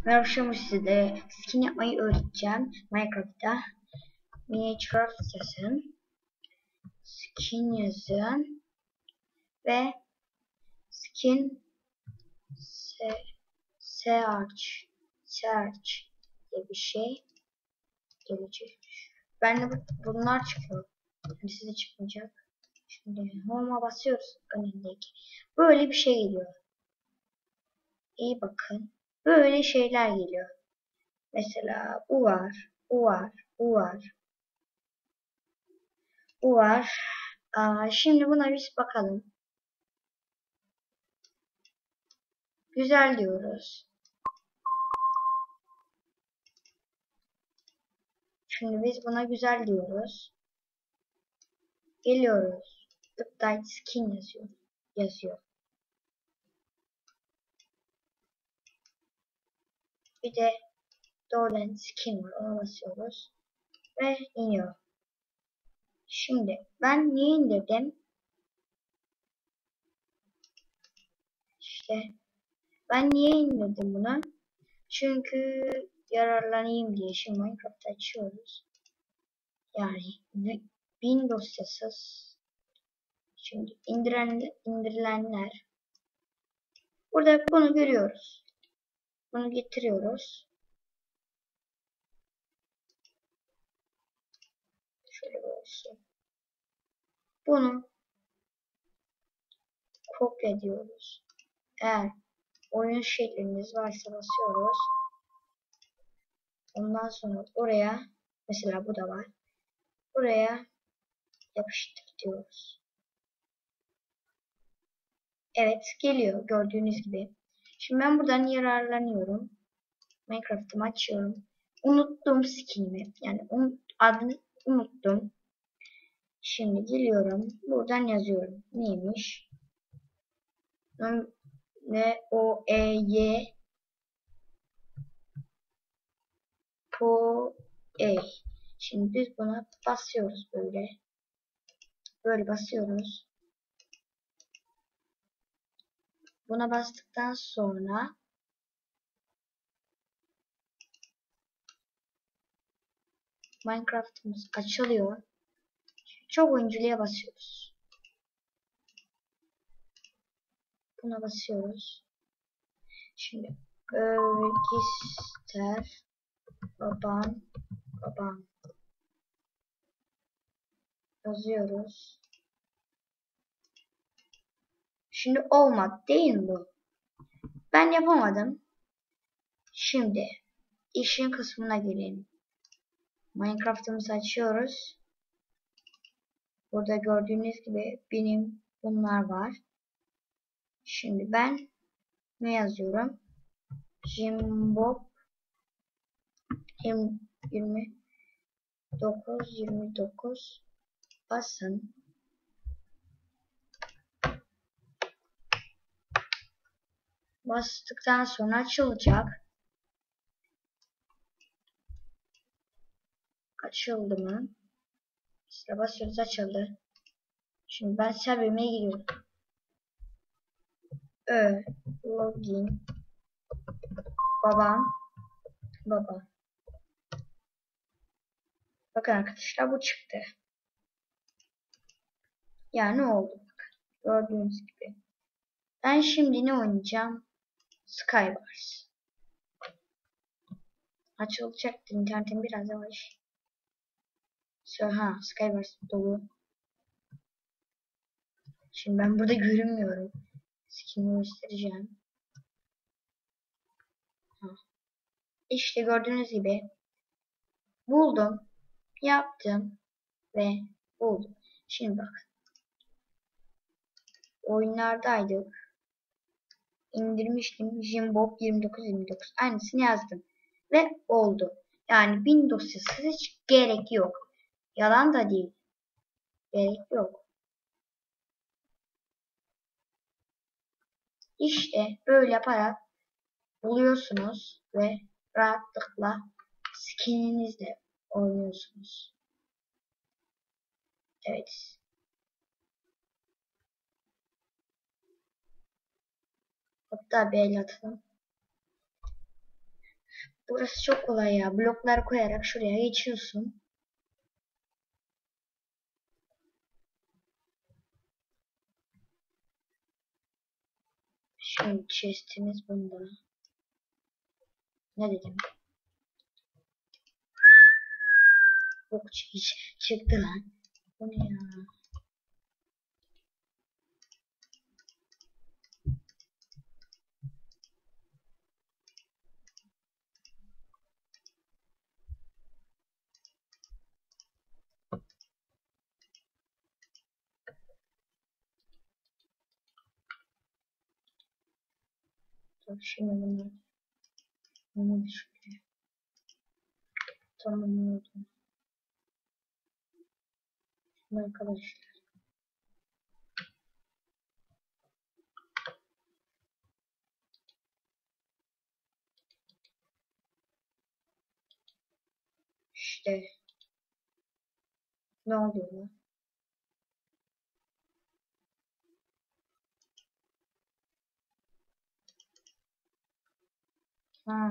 Merhaba, size skin yapmayı öğreteceğim. Minecraft'ta Minecraft yazın, skin yazın ve skin search diye bir şey gelecek. Ben de bunlar çıkıyor. Yani size çıkmayacak. Şimdi home'a basıyoruz önündeki. Böyle bir şey geliyor. İyi bakın. Böyle şeyler geliyor. Mesela bu var, bu var, bu var. Bu var. Şimdi buna bir bakalım. Güzel diyoruz. Şimdi biz buna güzel diyoruz. Geliyoruz. Update skin yazıyor. Bir de doğrudan skin var. Ona basıyoruz. Ve iniyor. Şimdi ben niye indirdim? İşte ben niye indirdim bunu? Çünkü yararlanayım diye. Şimdi Minecraft açıyoruz. Yani 1000 dosyasız. Şimdi indirilenler. Burada bunu görüyoruz. Bunu getiriyoruz. Şöyle olsun. Bunu kopya ediyoruz. Eğer oyun şeyleriniz varsa basıyoruz. Ondan sonra oraya, mesela bu da var. Buraya yapıştır diyoruz. Evet, geliyor gördüğünüz gibi. Şimdi ben buradan yararlanıyorum. Minecraft'ımı açıyorum. Unuttum skinimi. Yani adını unuttum. Şimdi geliyorum. Buradan yazıyorum. Neymiş? N-O-E-Y Po-E. Şimdi biz buna basıyoruz böyle. Böyle basıyoruz. Buna bastıktan sonra Minecraft'ımız açılıyor. Çok oyunculuğa basıyoruz. Buna basıyoruz. Şimdi register babam yazıyoruz. Şimdi olmadı değil mi bu? Ben yapamadım. Şimdi işin kısmına gelelim. Minecraft'ımızı açıyoruz. Burada gördüğünüz gibi benim bunlar var. Şimdi ben ne yazıyorum? Jimbob 29 basın. Bastıktan sonra açılacak. Açıldı mı? İşte basıyoruz, açıldı. Şimdi ben serverime giriyorum. Login baba. Bakın arkadaşlar, bu çıktı. Yani ne oldu? Gördüğünüz gibi. Ben şimdi ne oynayacağım? Skywars. Açılacaktı. İnternetim biraz yavaş. Skywars dolu. Şimdi ben burada görünmüyorum. Skin'i göstereceğim. İşte gördüğünüz gibi buldum, yaptım ve buldum. Şimdi bak. Oyunlardaydık. İndirmiştim. Jimbob 29. Aynısını yazdım. Ve oldu. Yani 1000 dosyası hiç gerek yok. Yalan da değil. Gerek yok. İşte böyle yaparak buluyorsunuz ve rahatlıkla skininizle oynuyorsunuz. Evet. Hatta bir el atalım. Burası çok kolay ya. Bloklar koyarak şuraya geçiyorsun. Şimdi chest'imiz bunda. Ne dedim? Yok hiç çıktı lan. Bu ne ya? Dur şimdi bunu şuraya. Tamam oldu. Şimdi arkadaşlar. İşte ne oluyor? Ha.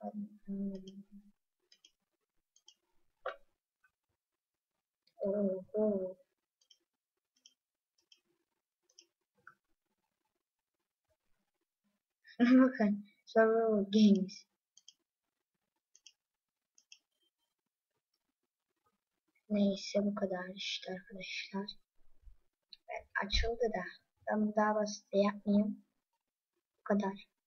Anladım. Oo. Şuna bakın. Survival Games. Neyse bu kadar işte arkadaşlar. Açıldı da. Ben daha basit yapmayayım. Bu kadar.